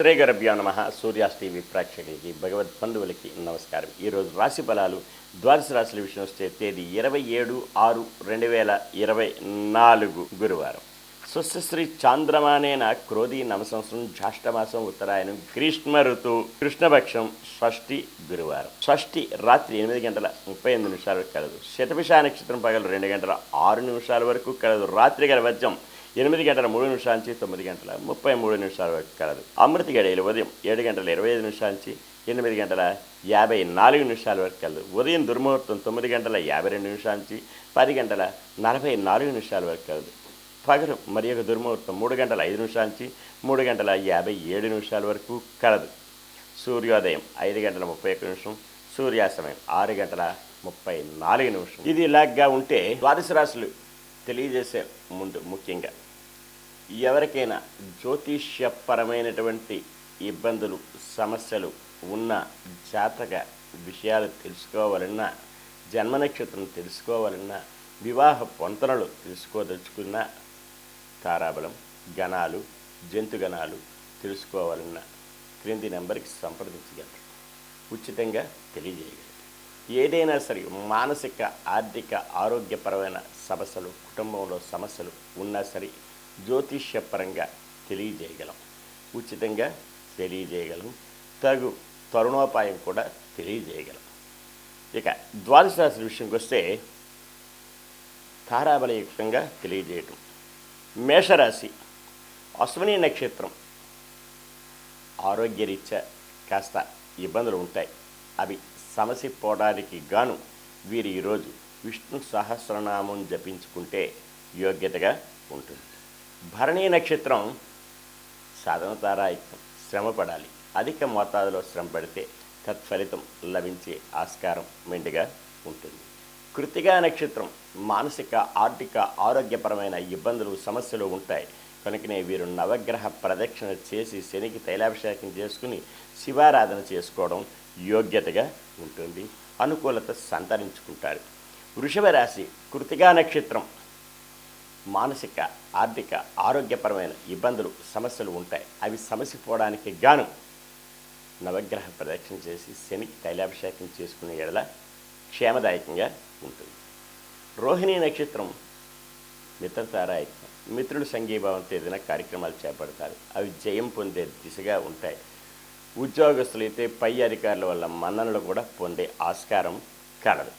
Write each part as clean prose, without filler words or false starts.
శ్రీ గురుభ్యో నమః. సూర్యాస్ టీవీ ప్రేక్షకులకి భగవద్ బంధువులకి నమస్కారం. ఈరోజు రాశి ఫలాలు ద్వాదశ రాశుల విషయం వస్తే తేదీ 27/6/2024 గురువారం. స్వస్తిశ్రీ చాంద్రమానేన క్రోధీ నవ సంవత్సరం జ్యేష్ఠమాసం ఉత్తరాయణం గ్రీష్మ ఋతువు కృష్ణపక్షం షష్ఠి గురువారం. షష్ఠి రాత్రి 8:38 వరకు కలదు. శతభిష నక్షత్రం పగలు 2:06 వరకు కలదు. రాత్రి గల వజ్రం 8:03 నుంచి 9:33 వరకు కలదు. అమృత గడియలు ఉదయం 7:25 నుంచి 8:54 వరకు కలదు. ఉదయం దుర్ముహూర్తం 9:52 నుంచి 10:44 వరకు కలదు. పగలు మరి ఒక దుర్ముహూర్తం 3:05 నుంచి 3:57 వరకు కలదు. సూర్యోదయం 5:31, సూర్యాస్తమయం 6:34. ఇది ఇలాగా ఉంటే ద్వాదశ రాశులు తెలియజేసే ముందు ముఖ్యంగా ఎవరికైనా జ్యోతిష్యపరమైనటువంటి ఇబ్బందులు సమస్యలు ఉన్న జాతక విషయాలు తెలుసుకోవాలన్నా, జన్మ నక్షత్రం తెలుసుకోవాలన్నా, వివాహ పొంతనలు తెలుసుకోదలుచుకున్న, తారాబలం గణాలు జంతుగణాలు తెలుసుకోవాలన్నా క్రింది నెంబర్కి సంప్రదించగలరు. ఉచితంగా తెలియజేయగలరు. ఏదైనా సరే మానసిక ఆర్థిక ఆరోగ్యపరమైన సమస్యలు, కుటుంబంలో సమస్యలు ఉన్నా సరే జ్యోతిష్యపరంగా తెలియజేయగలం. ఉచితంగా తెలియజేయగలం. తగు తరుణోపాయం కూడా తెలియజేయగలం. ఇక ద్వాదశ రాశి విషయంకి వస్తే తారాబలయుక్తంగా తెలియజేయటం. మేషరాశి అశ్విని నక్షత్రం ఆరోగ్యరీత్యా కాస్త ఇబ్బందులు ఉంటాయి. అవి సమసిపోవడానికి గాను వీరు ఈరోజు విష్ణు సహస్రనామం జపించుకుంటే యోగ్యతగా ఉంటుంది. భరణీ నక్షత్రం సాధనతారాయుక్తం. శ్రమ పడాలి. అధిక మోతాదులో శ్రమ పడితే తత్ఫలితం లభించే ఆస్కారం మెండుగా ఉంటుంది. కృత్తికా నక్షత్రం మానసిక ఆర్థిక ఆరోగ్యపరమైన ఇబ్బందులు సమస్యలు ఉంటాయి. కనుకనే వీరు నవగ్రహ ప్రదక్షిణ చేసి శనికి తైలాభిషేకం చేసుకుని శివారాధన చేసుకోవడం యోగ్యతగా ఉంటుంది. అనుకూలత సంతరించుకుంటారు. వృషభ రాశి కృత్తికా నక్షత్రం మానసిక ఆర్థిక ఆరోగ్యపరమైన ఇబ్బందులు సమస్యలు ఉంటాయి. అవి సమసిపోవడానికి గాను నవగ్రహ ప్రదక్షిణ చేసి శనికి తైలాభిషేకం చేసుకునే ఎడల క్షేమదాయకంగా ఉంటుంది. రోహిణీ నక్షత్రం మిత్రతారాయుక్తం. మిత్రులు సంఘీభావంతో ఏదైనా కార్యక్రమాలు చేపడతారు. అవి జయం పొందే దిశగా ఉంటాయి. ఉద్యోగస్తులైతే పై అధికారుల వల్ల మన్ననలు కూడా పొందే ఆస్కారం కలదు.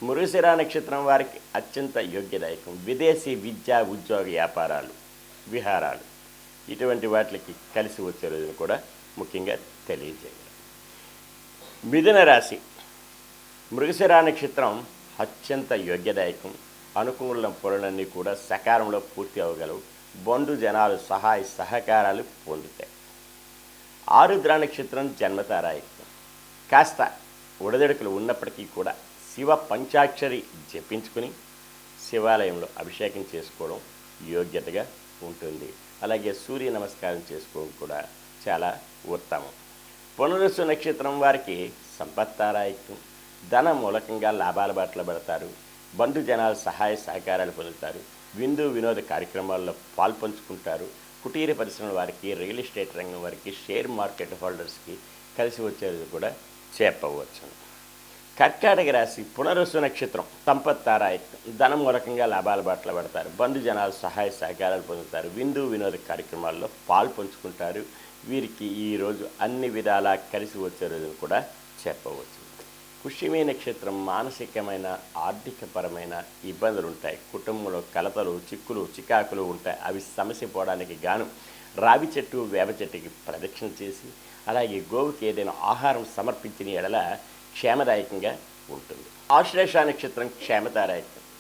మృగశిర నక్షత్రం వారికి అత్యంత యోగ్యదాయకం. విదేశీ విద్యా ఉద్యోగ వ్యాపారాలు విహారాలు ఇటువంటి వాటికి కలిసి వచ్చే రోజును కూడా ముఖ్యంగా తెలియజేయగలరు. మిథున రాశి మృగశిర నక్షత్రం అత్యంత యోగ్యదాయకం. అనుకూల పనులన్నీ కూడా సకాలంలో పూర్తి అవ్వగలవు. బంధు జనాలు సహాయ సహకారాలు పొందుతాయి. ఆరుద్ర నక్షత్రం జన్మతారాయుక్తం. కాస్త ఉడదడుకులు ఉన్నప్పటికీ కూడా శివ పంచాక్షరి జపించుకుని శివాలయంలో అభిషేకం చేసుకోవడం యోగ్యతగా ఉంటుంది. అలాగే సూర్య నమస్కారం చేసుకోవడం కూడా చాలా ఉత్తమం. పునరుసు నక్షత్రం వారికి సంపత్తారాయుక్తం. ధన మూలకంగా లాభాల బాటలో పడతారు. బంధు జనాలు సహాయ సహకారాలు పొందుతారు. విందు వినోద కార్యక్రమాల్లో పాల్పంచుకుంటారు. కుటీర పరిశ్రమల వారికి, రియల్ ఎస్టేట్ రంగం వారికి, షేర్ మార్కెట్ హోల్డర్స్కి కలిసి వచ్చేది కూడా చెప్పవచ్చు. కర్కాటక రాశి పునరుసు నక్షత్రం సంపత్తారాయుక్తం. ధనం మూలకంగా లాభాల బాటలో పడతారు. బంధు జనాలు సహాయ సహకారాలు పొందుతారు. విందు వినోద కార్యక్రమాల్లో పాల్పంచుకుంటారు. వీరికి ఈరోజు అన్ని విధాలా కలిసి వచ్చే రోజును కూడా చెప్పవచ్చు. పుష్యమి నక్షత్రం మానసికమైన ఆర్థికపరమైన ఇబ్బందులు ఉంటాయి. కుటుంబంలో కలతలు చిక్కులు చికాకులు ఉంటాయి. అవి సమసిపోవడానికి గాను రావి చెట్టు వేప చెట్టుకి ప్రదక్షిణ చేసి అలాగే గోవుకి ఏదైనా ఆహారం సమర్పించిన ఎడల క్షేమదాయకంగా ఉంటుంది. ఆశ్లేష నక్షత్రం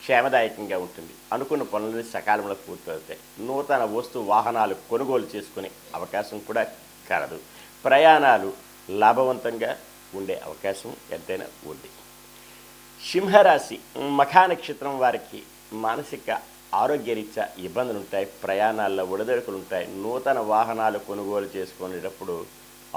క్షేమదాయకంగా ఉంటుంది. అనుకున్న పనులని సకాలంలో పూర్తవుతాయి. నూతన వస్తు వాహనాలు కొనుగోలు చేసుకునే అవకాశం కూడా కలదు. ప్రయాణాలు లాభవంతంగా ఉండే అవకాశం ఎంతైనా ఉంది. సింహరాశి మఖా నక్షత్రం వారికి మానసిక ఆరోగ్యరీత్యా ఇబ్బందులు ఉంటాయి. ప్రయాణాల్లో ఒడిదొడుకులు ఉంటాయి. నూతన వాహనాలు కొనుగోలు చేసుకునేటప్పుడు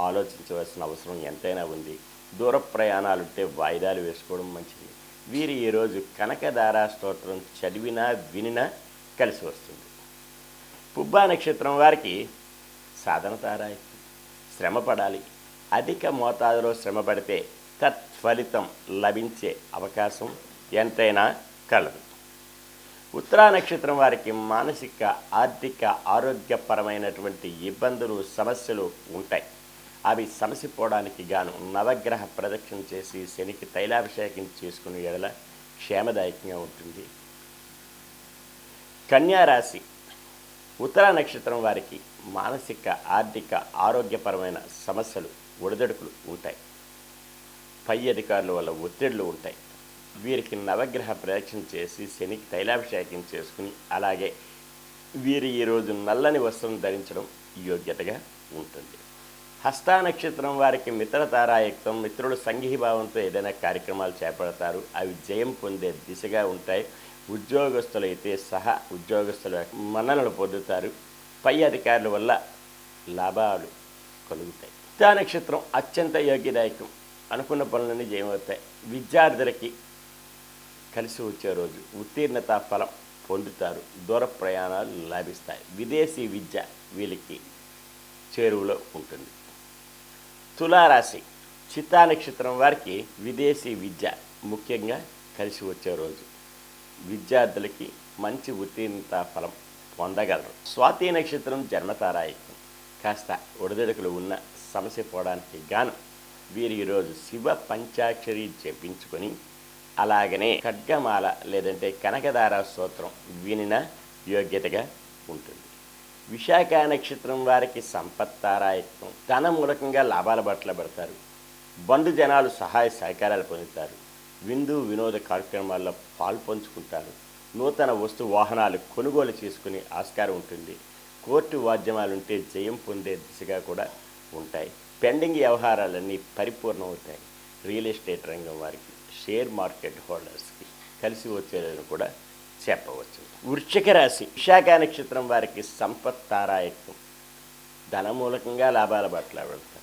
ఆలోచించవలసిన అవసరం ఎంతైనా ఉంది. దూర ప్రయాణాలు ఉంటే వాయిదాలు వేసుకోవడం మంచిది. వీరు ఈరోజు కనకదారా స్తోత్రం చదివినా వినినా కలిసి వస్తుంది. పుబ్బా నక్షత్రం వారికి సాధన తారాయుక్తం. శ్రమ పడాలి. అధిక మోతాదులో శ్రమ పడితే తత్ఫలితం లభించే అవకాశం ఎంతైనా కలదు. ఉత్తరా నక్షత్రం వారికి మానసిక, ఆర్థిక, ఆరోగ్యపరమైనటువంటి ఇబ్బందులు, సమస్యలు ఉంటాయి. అవి సమసిపోవడానికి గాను నవగ్రహ ప్రదక్షిణ చేసి శనికి తైలాభిషేకం చేసుకునే ఎడల క్షేమదాయకంగా ఉంటుంది. కన్యా రాశి ఉత్తరా నక్షత్రం వారికి మానసిక, ఆర్థిక, ఆరోగ్యపరమైన సమస్యలు, ఒడిదొడుకులు ఉంటాయి. పై అధికారుల వల్ల ఒత్తిళ్లు ఉంటాయి. వీరికి నవగ్రహ ప్రదక్షిణ చేసి శనికి తైలాభిషేకం చేసుకుని, అలాగే వీరు ఈరోజు నల్లని వస్త్రం ధరించడం యోగ్యతగా ఉంటుంది. హస్తా నక్షత్రం వారికి మిత్రతారాయుక్తం. మిత్రులు సంఘీభావంతో ఏదైనా కార్యక్రమాలు చేపడతారు. అవి జయం పొందే దిశగా ఉంటాయి. ఉద్యోగస్తులైతే సహా ఉద్యోగస్తుల మన్ననలు పొందుతారు. పై అధికారుల వల్ల లాభాలు కలుగుతాయి. హస్తా నక్షత్రం అత్యంత యోగ్యదాయకం. అనుకున్న పనులన్నీ జయమవుతాయి. విద్యార్థులకి కలిసి వచ్చే రోజు. ఉత్తీర్ణత ఫలం పొందుతారు. దూర ప్రయాణాలు లాభిస్తాయి. విదేశీ విద్య వీళ్ళకి చేరువలో ఉంటుంది. తులారాశి చిత్తా నక్షత్రం వారికి విదేశీ విద్య ముఖ్యంగా కలిసి వచ్చే రోజు. విద్యార్థులకి మంచి ఉత్తీర్ణత ఫలం పొందగలరు. స్వాతి నక్షత్రం జన్మతారాయుక్తం. కాస్త ఒడిదొడుకులు ఉన్న సమస్య పోవడానికి గాను వీరు ఈరోజు శివ పంచాక్షరి జపించుకొని, అలాగనే ఖడ్గమాల లేదంటే కనకదార స్తోత్రం వినిన యోగ్యతగా ఉంటుంది. విశాఖ నక్షత్రం వారికి సంపత్తారాయుక్తం. ధన మూలకంగా లాభాల బట్టలు పడతారు. బంధు జనాలు సహాయ సహకారాలు పొందుతారు. విందు వినోద కార్యక్రమాల్లో పాల్పంచుకుంటారు. నూతన వస్తు వాహనాలు కొనుగోలు చేసుకునే ఆస్కారం ఉంటుంది. కోర్టు వాద్యమాలుంటే జయం పొందే దిశగా కూడా ఉంటాయి. పెండింగ్ వ్యవహారాలన్నీ పరిపూర్ణమవుతాయి. రియల్ ఎస్టేట్ రంగం వారికి, షేర్ మార్కెట్ హోల్డర్స్కి కలిసి వచ్చేదని కూడా చెప్పవచ్చు. వృశ్చిక రాశి విశాఖ నక్షత్రం వారికి సంపత్తారాయుక్తం. ధనమూలకంగా లాభాల బట్ల వెళ్తారు.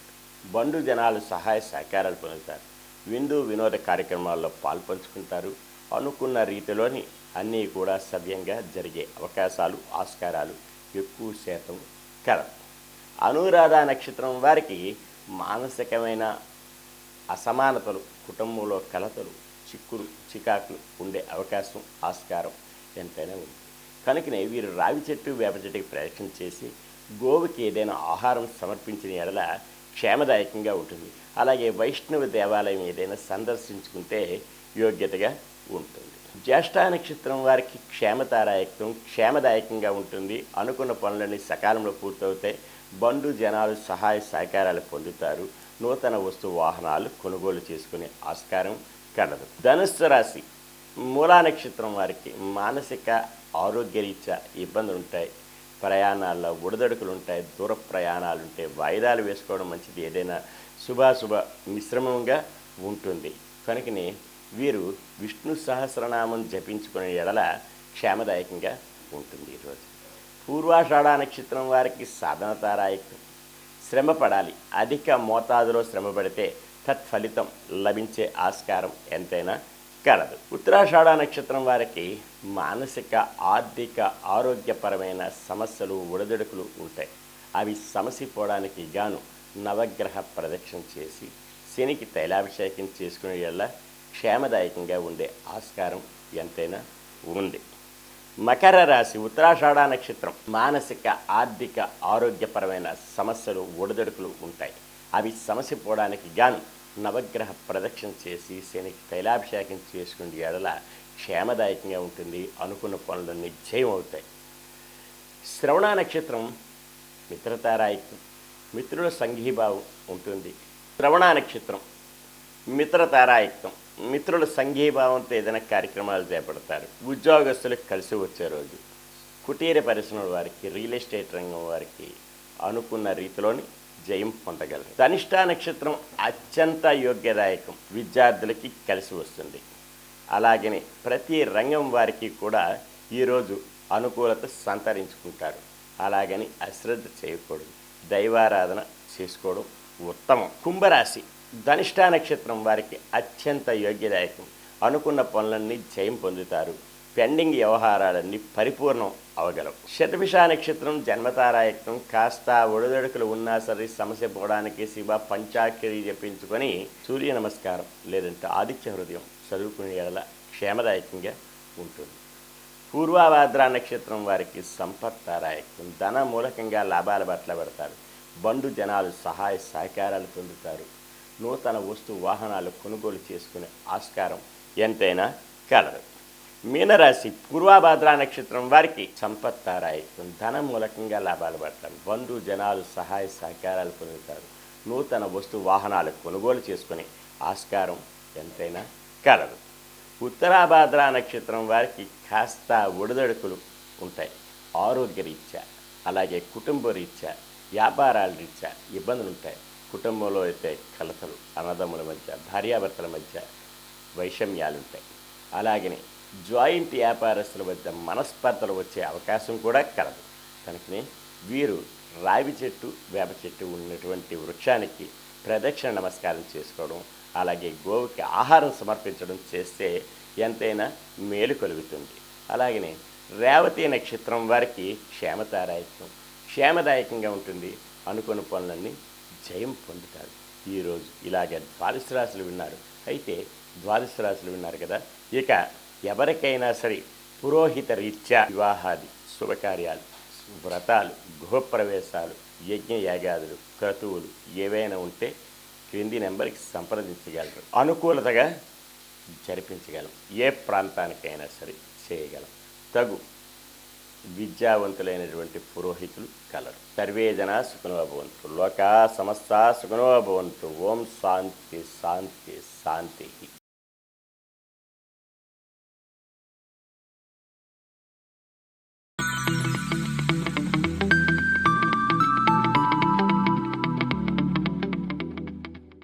బంధు జనాలు సహాయ సహకారాలు పొందుతారు. విందు వినోద కార్యక్రమాల్లో పాల్పంచుకుంటారు. అనుకున్న రీతిలోని అన్నీ కూడా సవ్యంగా జరిగే అవకాశాలు, ఆస్కారాలు ఎక్కువ శాతం కలదు. అనురాధ నక్షత్రం వారికి మానసికమైన అసమానతలు, కుటుంబంలో కలతలు, చిక్కులు, చికాకులు ఉండే అవకాశం, ఆస్కారం ఎంతైనా ఉంది. కనుకనే వీరు రావి చెట్టు, వేప చెట్టుకి ప్రదక్షిణ చేసి గోవుకి ఏదైనా ఆహారం సమర్పించిన ఎడల క్షేమదాయకంగా ఉంటుంది. అలాగే వైష్ణవ దేవాలయం ఏదైనా సందర్శించుకుంటే యోగ్యతగా ఉంటుంది. జ్యేష్ఠ నక్షత్రం వారికి క్షేమదాయకంగా ఉంటుంది. అనుకున్న పనులన్నీ సకాలంలో పూర్తవుతాయి. బంధు జనాలు సహాయ సహకారాలు పొందుతారు. నూతన వస్తు వాహనాలు కొనుగోలు చేసుకునే ఆస్కారం కలదు. ధనుస్సు రాశి మూలా నక్షత్రం వారికి మానసిక, ఆరోగ్యరీత్యా ఇబ్బందులు ఉంటాయి. ప్రయాణాల్లో ఒడిదొడుకులు ఉంటాయి. దూర ప్రయాణాలు ఉంటాయి. వాయిదాలు వేసుకోవడం మంచిది. ఏదైనా శుభాశుభ మిశ్రమంగా ఉంటుంది. కనుకనే వీరు విష్ణు సహస్రనామం జపించుకునే ఎడల క్షేమదాయకంగా ఉంటుంది ఈరోజు. పూర్వాషాఢ నక్షత్రం వారికి సాధనతారాయుక్తం. శ్రమ పడాలి. అధిక మోతాదులో శ్రమ పడితే తత్ఫలితం లభించే ఆస్కారం ఎంతైనా కలదు. ఉత్తరాషాఢ నక్షత్రం వారికి మానసిక, ఆర్థిక, ఆరోగ్యపరమైన సమస్యలు, ఒడిదొడుకులు ఉంటాయి. అవి సమసిపోవడానికి గాను నవగ్రహ ప్రదక్షిణ చేసి శనికి తైలాభిషేకం చేసుకునే వల్ల క్షేమదాయకంగా ఉండే ఆస్కారం ఎంతైనా ఉంది. మకర రాశి ఉత్తరాషాఢ నక్షత్రం మానసిక, ఆర్థిక, ఆరోగ్యపరమైన సమస్యలు, ఒడిదొడుకులు ఉంటాయి. అవి సమసిపోవడానికి గాను నవగ్రహ ప్రదక్షిణ చేసి శనికి తైలాభిషేకం చేసుకునే ఎడల క్షేమదాయకంగా ఉంటుంది. అనుకున్న పనులన్నీ జయం అవుతాయి. శ్రవణ నక్షత్రం మిత్రతారాయుక్తం. మిత్రుల సంఘీభావం ఉంటుంది. శ్రవణ నక్షత్రం మిత్రతారాయుక్తం. మిత్రుల సంఘీభావంతో ఏదైనా కార్యక్రమాలు చేపడతారు. ఉద్యోగస్తులకు కలిసి వచ్చే రోజు. కుటీర పరిశ్రమల వారికి, రియల్ ఎస్టేట్ రంగం వారికి అనుకున్న రీతిలోని జయం పొందగలరు. ధనిష్ట నక్షత్రం అత్యంత యోగ్యదాయకం. విద్యార్థులకి కలిసి వస్తుంది. అలాగనే ప్రతి రంగం వారికి కూడా ఈరోజు అనుకూలత సంతరించుకుంటారు. అలాగని అశ్రద్ధ చేయకూడదు. దైవారాధన చేసుకోవడం ఉత్తమం. కుంభరాశి ధనిష్ట నక్షత్రం వారికి అత్యంత యోగ్యదాయకం. అనుకున్న పనులన్నీ జయం పొందుతారు. పెండింగ్ వ్యవహారాలన్నీ పరిపూర్ణం అవగలవు. శతభిష నక్షత్రం జన్మతారాయకం. కాస్త ఒడిదొడుకులు ఉన్నా సరే సమస్య పోవడానికి శివ పంచాక్షరి జపించుకొని సూర్య నమస్కారం లేదంటే ఆదిత్య హృదయం చదువుకునే ఎడల క్షేమదాయకంగా ఉంటుంది. పూర్వాభాద్ర నక్షత్రం వారికి సంపత్తారాయకం. ధన మూలకంగా లాభాల పట్ల పెడతారు. బంధు జనాలు సహాయ సహకారాలు పొందుతారు. నూతన వస్తు వాహనాలు కొనుగోలు చేసుకునే ఆస్కారం ఎంతైనా కలదు. మీనరాశి పూర్వాభాద్ర నక్షత్రం వారికి సంపత్తారాయకం. ధనం మూలకంగా లాభాలు పడతారు. బంధు జనాలు సహాయ సహకారాలు పొందుతారు. నూతన వస్తు వాహనాలు కొనుగోలు చేసుకునే ఆస్కారం ఎంతైనా కలదు. ఉత్తరాభాద్ర నక్షత్రం వారికి కాస్త ఒడిదొడుకులు ఉంటాయి. ఆరోగ్య రీత్యా అలాగే కుటుంబ రీత్యా వ్యాపారాల రీత్యా ఇబ్బందులు ఉంటాయి. కుటుంబంలో అయితే కలతలు, అన్నదమ్ముల మధ్య భార్యాభర్తల మధ్య వైషమ్యాలు ఉంటాయి. అలాగనే జాయింట్ వ్యాపారస్తుల మధ్య మనస్పర్ధలు వచ్చే అవకాశం కూడా కలదు. కనుకనే వీరు రావి చెట్టు వేప చెట్టు ఉన్నటువంటి వృక్షానికి ప్రదక్షిణ నమస్కారం చేసుకోవడం, అలాగే గోవుకి ఆహారం సమర్పించడం చేస్తే ఎంతైనా మేలు కలుగుతుంది. అలాగనే రేవతి నక్షత్రం వారికి క్షేమదాయకంగా ఉంటుంది. అనుకున్న పనులన్నీ జయం పొందుతారు. ఈరోజు ఇలాగే ద్వాదశ రాశులు విన్నారు. అయితే ద్వాదశ రాశులు విన్నారు కదా, ఇక ఎవరికైనా సరే పురోహిత రీత్యా వివాహాది శుభకార్యాలు, వ్రతాలు, గృహప్రవేశాలు, యజ్ఞయాగాదులు, క్రతువులు ఏవైనా ఉంటే క్రింది నెంబర్కి సంప్రదించగలరు. అనుకూలతగా జరిపించగలం. ఏ ప్రాంతానికైనా సరే చేయగలం. తగు విద్యావంతులైనటువంటి పురోహితులు కలరు. సర్వే జనా సుఖినో భవంతు. లోకా సమస్తా సుఖినో భవంతు. ఓం శాంతి శాంతి శాంతి.